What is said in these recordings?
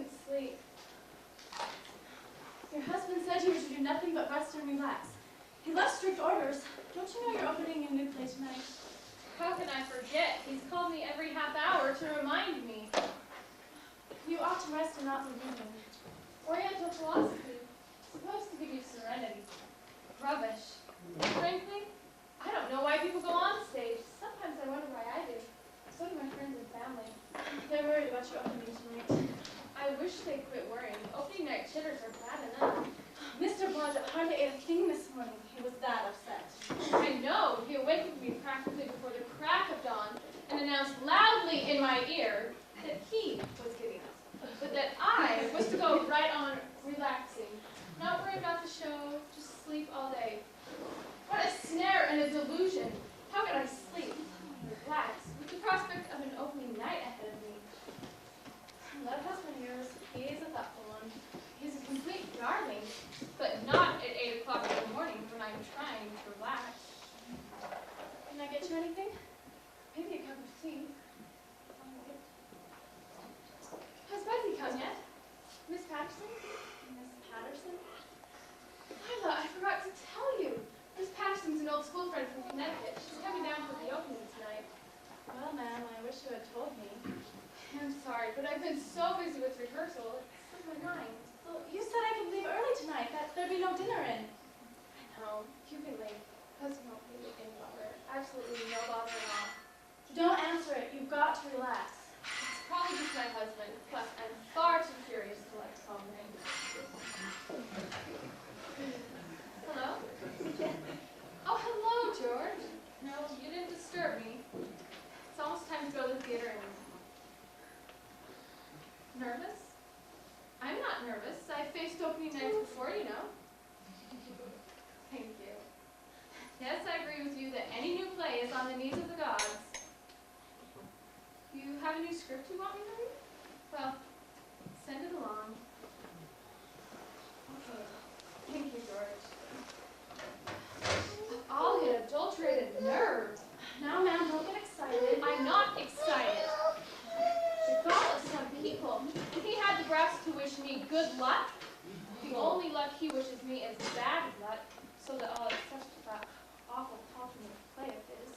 couldn't sleep. Your husband said you were to do nothing but rest and relax. He left strict orders. Don't you know you're opening a new play tonight? How can I forget? He's called me every half hour to remind me. You ought to rest and not be reading. Oriental philosophy, supposed to give you serenity. Rubbish. Frankly, I don't know why people go on stage. Sometimes I wonder why I do. So do my friends and family. They're worried about your opening tonight. I wish they'd quit worrying. Opening night jitters are bad enough. Mr. Blodgett hardly ate a thing this morning. He was that upset. I know. He awakened me practically before the crack of dawn and announced loudly in my ear that he was getting up, but that I was to go right on relaxing, not worry about the show, just sleep all day. What a snare and a delusion. How could I sleep, relax, with the prospect of an opening night ahead of me? That husband of yours, he is a thoughtful one. He's a complete darling, but not at 8 o'clock in the morning when I'm trying to relax. Can I get you anything? Maybe a cup of tea. Has Betsy come yet? Miss Patterson? Miss Patterson? Lila, I forgot to tell you. Miss Patterson's an old school friend from Connecticut. She's coming down for the opening tonight. Well, ma'am, I wish you had told me. I'm sorry, but I've been so busy with rehearsal, it slipped my mind. Well, you said I could leave early tonight, that there'd be no dinner in. I know. You can leave. Husband won't be any bother. Absolutely no bother at all. Don't answer it. You've got to relax. It's probably just my husband. Plus, I'm far too curious to let the phone ring. Hello? Oh, hello, George. No, you didn't disturb me. It's almost time to go to the theater and... Nervous? I'm not nervous. I've faced opening nights before, you know. Thank you. Yes, I agree with you that any new play is on the knees of the gods. You have a new script you want me to read? Well, send it along. Okay. Thank you, George. All the adulterated nerve. Now, ma'am, don't get excited. I'm not excited. The thought of some people. If he had the brass to wish me good luck, the only luck he wishes me is bad luck, so that I'll accept that awful compliment play of his.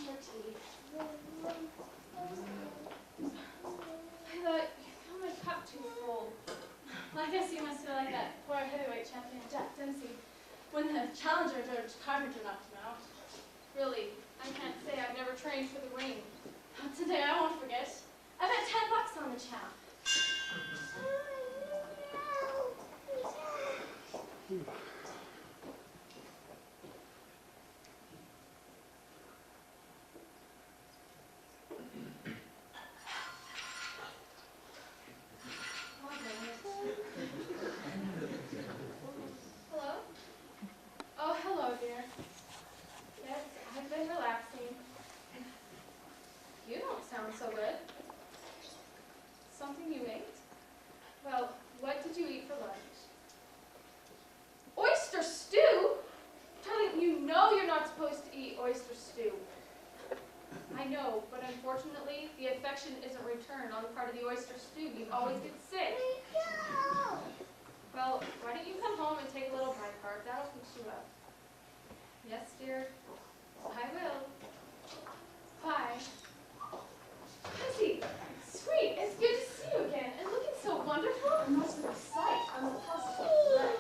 Your tea. I thought, you filled my cup too full. Well, I guess you must feel like that poor heavyweight champion Jack Dempsey when the challenger George Carpenter knocked him out. Really, I can't say I've never trained for the ring. Today I won't forget. I bet $10 on the champ. Hello? Oh, hello, dear. Yes, I've been relaxing. You don't sound so good. Something you ate? Well, what did you eat for lunch? Oyster stew? Darling, you know you're not supposed to eat oyster stew. I know, but unfortunately, the affection isn't returned on the part of the oyster stew. You always get sick. Well, why don't you come home and take a little Bryant Park? That'll fix you up. Yes, dear. I will. Bye. Bessie, sweet, it's good to see you again, and looking so wonderful. I must be a sight. I'm a positive wreck.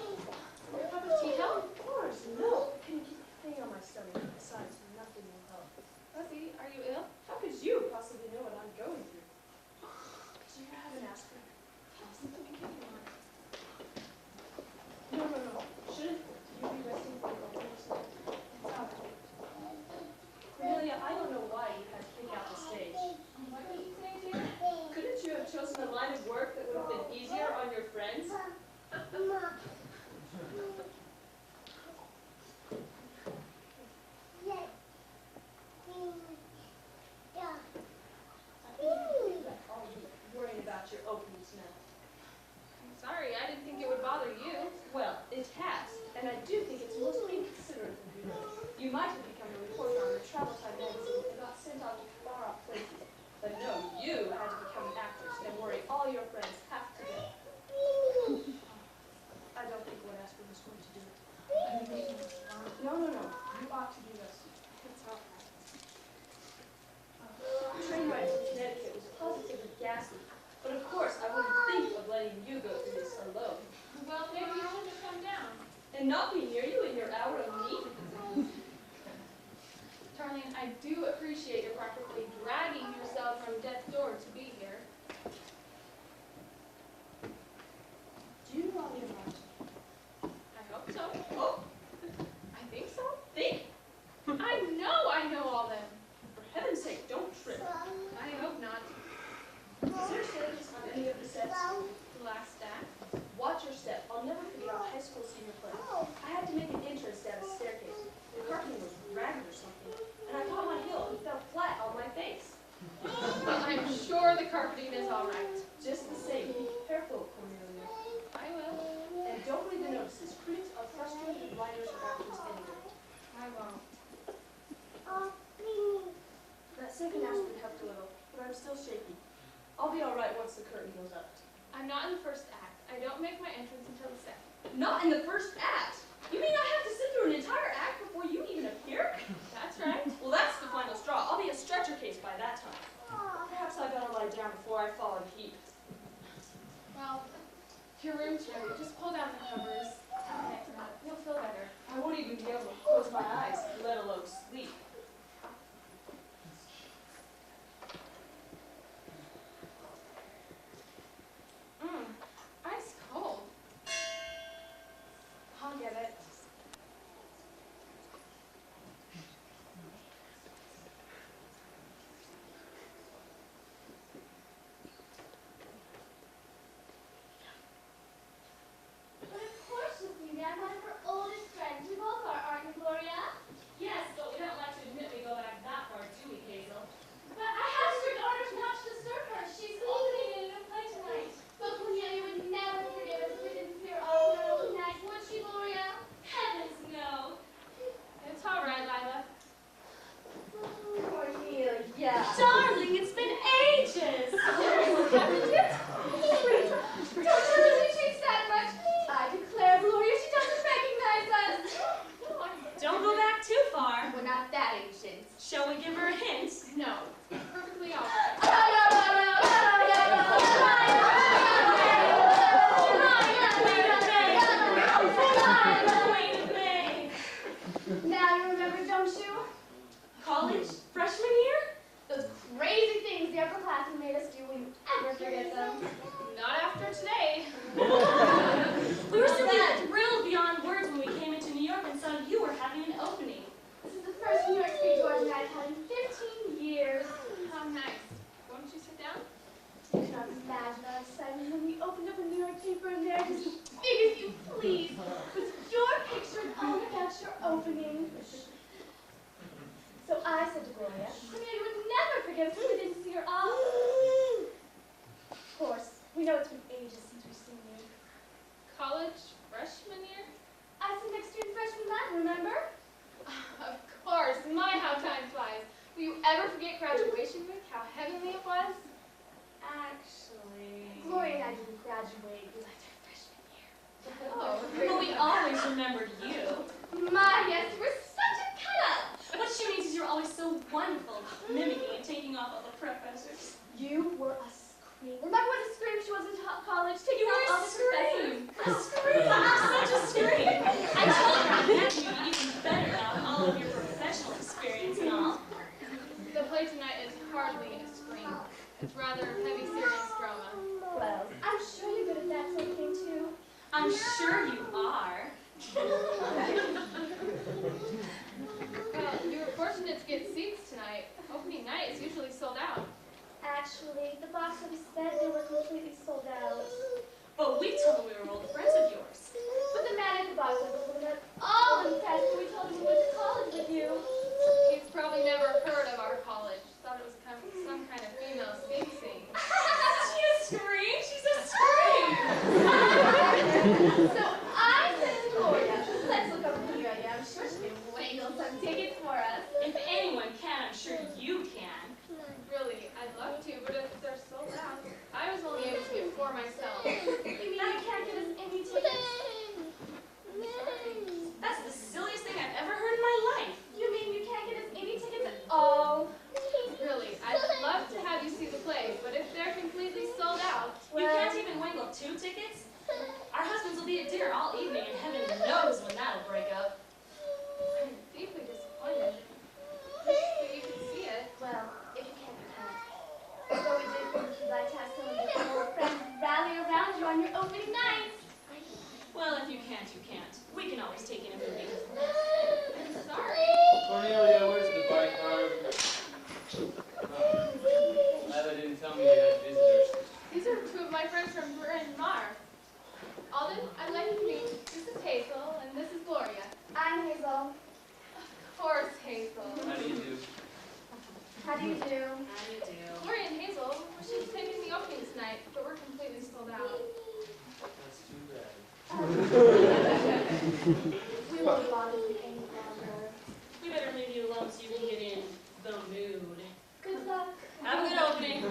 Your cup of tea help? Of course, no. I can keep a thing on my stomach. Besides, nothing will help. Bessie, are you ill? How could you possibly know what I'm going through? Do you have an aspirin? Yes, let me give you one. No. Shouldn't you be resting for your own person? It's all right. Cornelia, I don't know why you had to pick out the stage. What did you say, dear? Couldn't you have chosen a line of work that would have been easier on your friends? Worrying about your openings now. I'm sorry, I didn't think it would bother you. Well, it has, and I do think it's most inconsiderate of you. You might have become a reporter on the Travel Time magazine and got sent out to far-off places. But no, you had to become an actress and worry all your friends have to I'm not in the first act. I don't make my entrance until the second. Not in the first act? You mean I have to sit through an entire act before you even appear? That's right. Well, that's the final straw. I'll be a stretcher case by that time. Perhaps I better lie down before I fall in heat. Well, your room's ready. Just pull down the covers. You'll feel better. I won't even be able to close my eyes, let alone sleep. Ice cold. I'll get it. But of course, Cecilia, I'm one of her oldest friends. We both are, aren't you, Gloria? Yes, but we don't like to admit we go back that far, do we, Hazel? But I have strict orders not to disturb her. She's opening a new play tonight. But Cornelia would never forgive us if we didn't see her all on open night, would she, Gloria? Heavens, no. It's all right, Lila. Cornelia. Darling, it's been ages. Haven't it? Wait, don't tell us we changed that much. I declare, Gloria, she doesn't recognize us. Don't go back too far. We're not that ancient. Shall we give her a hint? No, perfectly all right. Queen of May. Now you remember, don't you? College? Freshman year? Those crazy things the upperclassmen made us do. Will you ever forget them? Not after today. We were simply thrilled beyond words when we came into New York and saw you were having an opening. This is the first New York City George and I've had in 15 years. How nice. Won't you sit down? You cannot imagine our excitement when we opened up a New York paper and there, just as big as you please, was your picture and all about your opening. So I said to Gloria, Cornelia would never forgive us if we didn't see her off. Of course, we know it's been ages since we've seen you. College freshman year? I sit next to you in freshman Latin, remember? Of course. My, how time flies. Will you ever forget graduation week? How heavenly it was? Actually... Gloria and I didn't graduate. We left our freshman year. Oh, But we always remembered you. My, yes, you were such a cut-up. What she means is you're always so wonderful, mimicking and taking off all the professors. You were a scream. Remember what a scream she was in college? Taking You were off all a the professors? scream. A scream. Such a scream. I told her I met you even better now, all of your professional experience and all. the play tonight is hardly a scream. It's rather heavy, serious drama. Well, I'm sure you're good at that sort of thing, too. I'm sure you are. Well, you were fortunate to get seats tonight. Opening night is usually sold out. Actually, the box office said they were completely sold out. But we told them we were old friends of yours. But the man at the box office was at all impressed when we told him we went to college with you. He's probably never heard of our college. Thought it was some kind of female sing-sing. She a scream? She's a scream! So I said to Gloria, let's look over here. I'm sure she can wangle some tickets for us. If anyone can, I'm sure you can. Really, I'd love to, but if they're sold out, I was only able to get 4 myself. You mean you can't get us any tickets? That's the silliest thing I've ever heard in my life. You mean you can't get us any tickets at all? Really, I'd love to have you see the play, but if they're completely sold out, You can't even wangle 2 tickets? Our husbands will be at dinner all evening, and heaven knows when that'll break up. I'm deeply disappointed. Wish that you could see it. Well, if you can't, you can't. So we did think you'd like to have some of your old friends rally around you on your opening nights. Well, if you can't, you can't. We can always take in a movie. I'm sorry. Cornelia, where's the bike car? Lila didn't tell me you had visitors. These are 2 of my friends from Bryn Mawr. Alden, I'd like you to meet. This is Hazel, and this is Gloria. I'm Hazel. Of course, Hazel. How do you do? How do you do? How you do? Gloria and Hazel were supposed to take in the opening tonight, but we're completely sold out. That's too bad. We won't bother you any longer. We better leave you alone so you can get in the mood. Good luck. Have a good opening.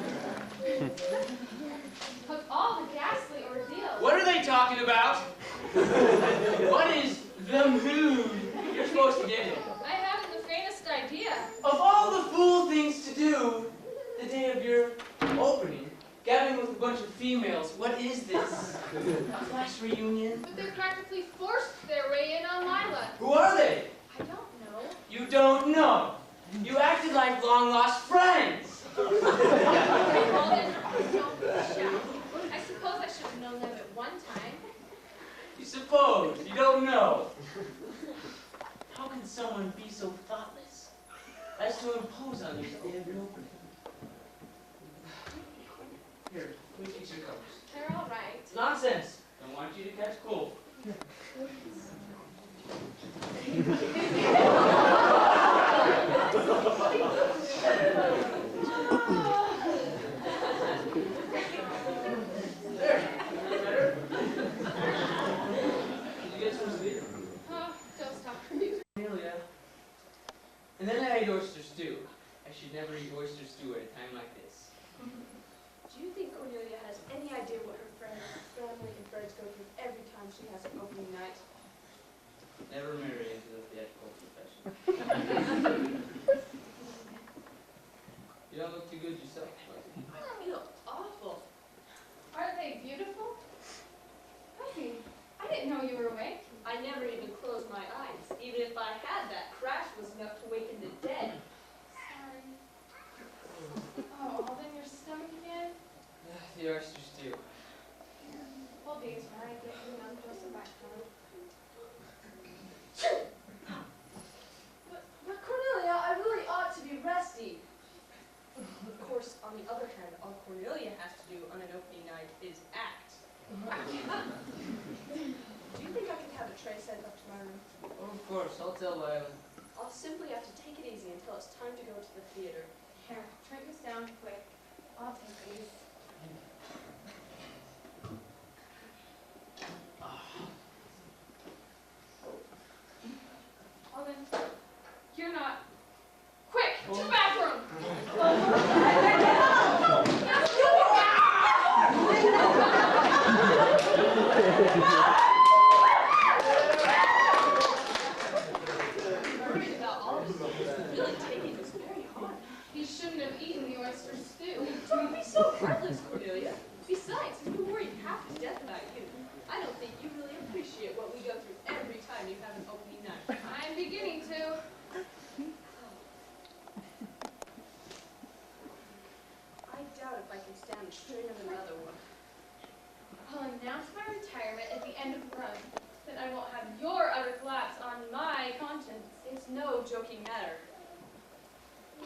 Of all the gas talking about? What is the mood you're supposed to get in? I haven't the faintest idea. Of all the fool things to do the day of your opening, gathering with a bunch of females, what is this? A class reunion? But they practically forced their way in on Lila. Who are they? I don't know. You don't know. You acted like long-lost friends. Well then, don't shout. I suppose I should have known them at one time. You suppose. You don't know. How can someone be so thoughtless as to impose on you the day of your opening? Here, please fix your covers. They're all right. Nonsense. Don't want you to catch cold. There. Better? Did you get some sleep? Oh, don't stop me. Amelia. And then I ate oyster stew. I should never eat oyster stew at a time like this. Do you think Cornelia has any idea what her friends, family, and friends go through every time she has an opening night? Never marry into the theatrical profession. You don't look too good yourself. I feel awful. Aren't they beautiful? Fuzzy, I didn't know you were awake. I never even closed my eyes. Even if I had, that crash was enough to waken the dead. Sorry. Oh, all in your stomach again? The oyster stew. Hold these while I get you on close and back down. But Cornelia, I really ought to be resty. Of course, on the other hand, all Cornelia has to do on an opening night is act. Do you think I could have a tray sent up to my room? Oh, of course. I'll tell Lila. I'll simply have to take it easy until it's time to go to the theater. Here, drink this down quick. I'll take these. Alden, you're not. Quick, to the bathroom! Worried about all of this. Really taking this very hard. He shouldn't have eaten the oyster stew. Don't be so heartless, Cornelia. Besides, if we're worried half to death about you, I don't think you really appreciate what we go through every time you have an opening night. I'm beginning to. I doubt if I can stand the strain of another one. I'll announce my retirement at the end of the run. Then I won't have your utter collapse on my conscience. It's no joking matter.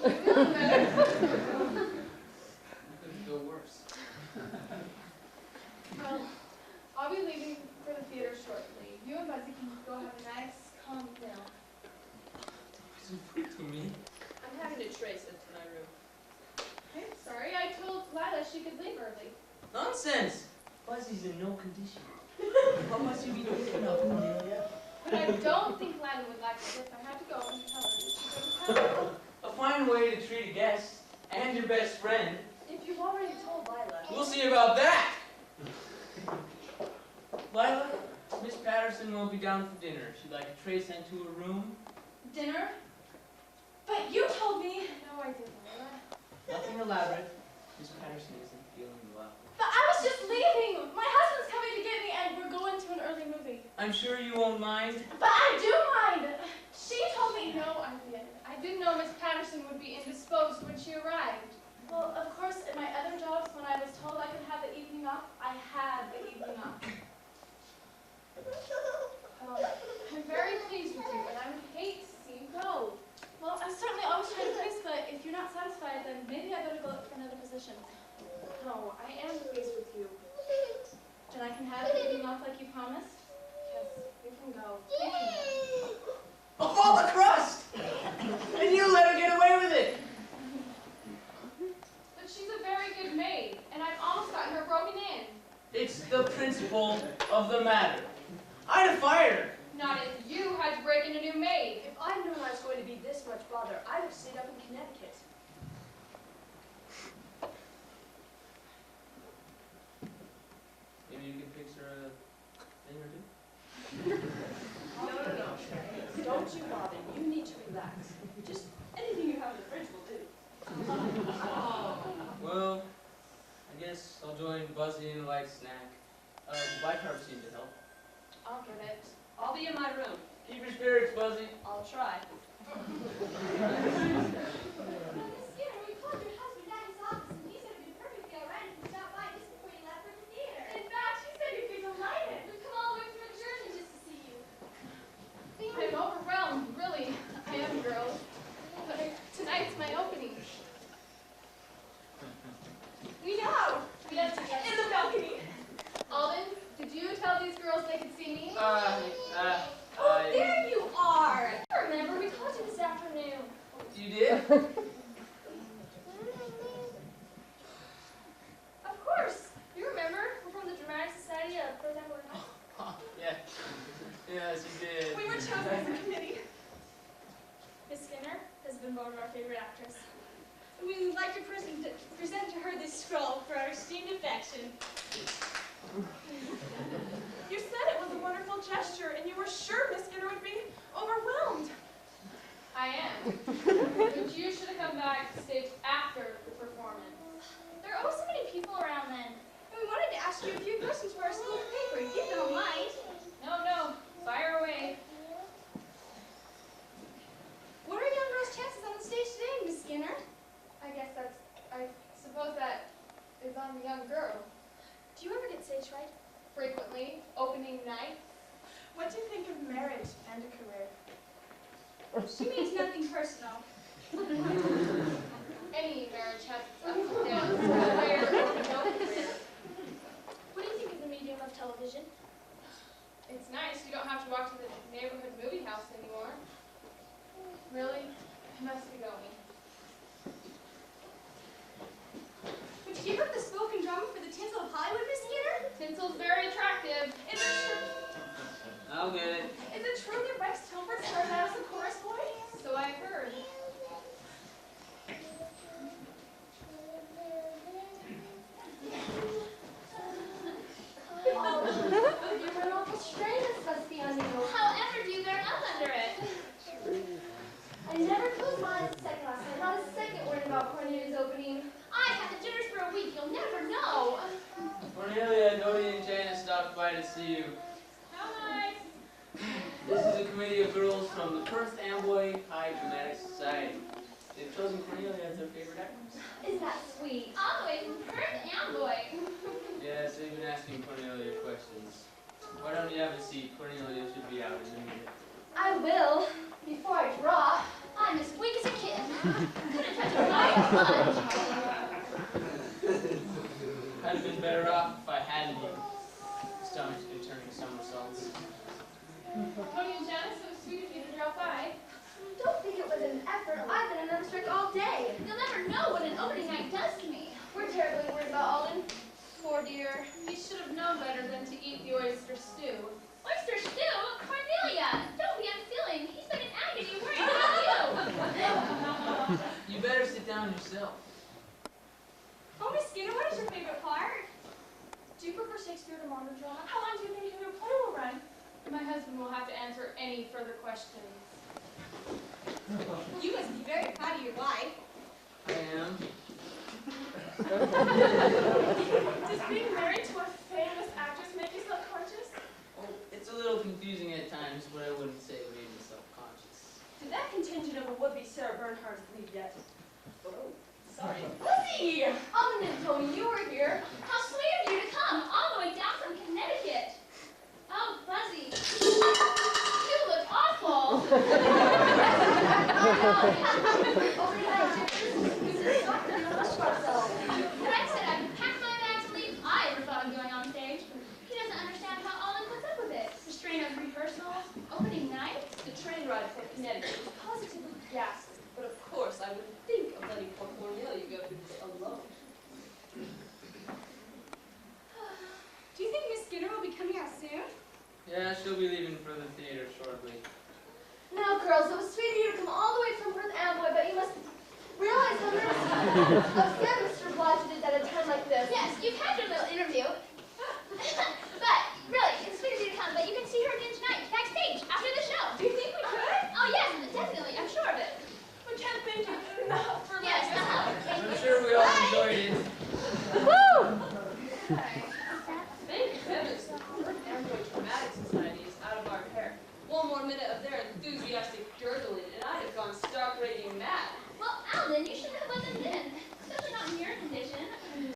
You feel better? Could feel worse. Well, I'll be leaving for the theater shortly. You and Buzzy can go have a nice, calm meal. Some food to me. I'm having a tray sent to my room. I'm sorry, I told Lila she could leave early. Nonsense. Buzzy's in no condition. What must you be thinking of, Cornelia? But I don't think Lila would like it if I had to go and tell her that she couldn't come. A fine way to treat a guest and your best friend. If you've already told Lila, We'll see about that. Lila, Miss Patterson won't be down for dinner. She'd like a tray sent to her room. Dinner? But you told me. No, I didn't, Lila. Nothing elaborate. Miss Patterson isn't feeling well. But I was just leaving. My husband's coming to get me, and we're going to an early movie. I'm sure you won't mind. But I do mind. She told me. No, I didn't. I didn't know Miss Patterson would be indisposed when she arrived. Well, of course, in my other jobs, when I was told I could have the evening off, I had the evening off. I'm very pleased with you, and I would hate to see you go. Well, I'm certainly always trying to please, but if you're not satisfied, then maybe I better go look for another position. No, I am pleased with you. Then I can have the evening off like you promised? Yes, you can go. You can go. Of all the crust! And you let her get away with it! But she's a very good maid, and I've almost gotten her broken in. It's the principle of the matter. I'd have fired her. Not if you had to break in a new maid. if I'd known I was going to be this much bother, I'd have stayed up in Connecticut. Maybe you can fix her a The bicarb seemed to help. I'll get it. I'll be in my room. Keep your spirits, Buzzy. I'll try. Miss Skinner, we called your husband at his office, and he said it'd be perfectly all right if you stopped by just before you left for the theater. In fact, he said he'd be delighted. We've come all the way from New Jersey just to see you. I'm overwhelmed, really. I am, girls. But tonight's my opening. We know. Yes, In the balcony. Alden, did you tell these girls they could see me? Oh, there you are. Remember, we called you this afternoon. You did? Of course. You remember? We're from the Dramatic Society of Birth and Women. Yeah. Yes, you did. We were chosen as a committee. Miss Skinner has been voted our favorite actress. We would like to present to her this scroll for our esteemed affection. You said it was a wonderful gesture, and you were sure Miss Skinner would be overwhelmed. I am. But you should have come back to stage after the performance. There are so many people around then. And we wanted to ask you a few questions for our school paper. You don't mind. No, fire away. What are young girls' chances on the stage today, Miss Skinner? I suppose that is on the young girl. Do you ever get stage fright? Frequently, opening night. What do you think of marriage and a career? She means nothing personal. Any marriage has its ups and downs, career or no career. What do you think of the medium of television? It's nice, you don't have to walk to the neighborhood movie house anymore. Really? I must be going. Would you give up the spoken drama for the tinsel of Hollywood, Miss Skinner? Tinsel's very attractive. Is it true? I'll get it. Is it true that Rex Tilford started out as a chorus boy? So I've heard. You were an awful strain this must be on you. However, do you bear up under it? I never closed my eyes a second last night. Not a second word about Cornelia's opening. I had the jitters for a week. You'll never know. Cornelia, Dodie, and Janice stopped by to see you. How nice. This is a committee of girls from the Perth Amboy High Dramatic Society. They've chosen Cornelia as their favorite actress. Isn't that sweet? All the way from Perth Amboy. Yes, they've been asking Cornelia questions. Why don't you have a seat? Cornelia should be out in a minute. I will. Before I drop. I'm as weak as a kid. Couldn't touch a fire punch. I'd have been better off if I hadn't been stomached and turning somersaults. Tony and Janice, so sweet of you to drop by. Don't think it was an effort. I've been in unstrict all day. You'll never know what an opening night does to me. We're terribly worried about Alden. Poor dear. He should have known better than to eat the oyster stew. Oyster stew? Cornelia! Don't be unfeeling. He's been in agony worrying about you. You better sit down yourself. Oh, Miss Skinner, what is your favorite part? Do you prefer Shakespeare to modern drama? How long do you think your play will run? My husband will have to answer any further questions. You must be very proud of your wife. I am. Does being married to a famous actress make you self-conscious? Well, it's a little confusing at times, but I wouldn't say it made me self-conscious. Did that contingent of a would-be Sarah Bernhardt's leave yet? Oh, sorry. Lizzie! Alden didn't tell me you were here. How sweet of you to come all the way down from Connecticut. Oh, Buzzy. You look awful. But I said I'd pack my bags and leave. I ever thought of going on stage. He doesn't understand how Alden puts up with it. The strain of rehearsals, opening night. The train ride from Connecticut was positively ghastly, but of course I wouldn't think of letting poor Cornelia go through this alone. Do you think Miss Skinner will be coming out soon? Yeah, she'll be leaving for the theater shortly. Now, girls, it was sweet of you to come all the way from Perth Amboy, but you must realize how nervous upset Mr. Blodgett is at a time like this. Yes, you've had your little interview. But, really, it's sweet of you to come, but you can see her again tonight, backstage, after the show. Do you think we could? Oh, yes, definitely, I'm sure of it. We can't thank you enough for Yes, my thank I'm you. sure we all Bye. enjoyed it. Woo!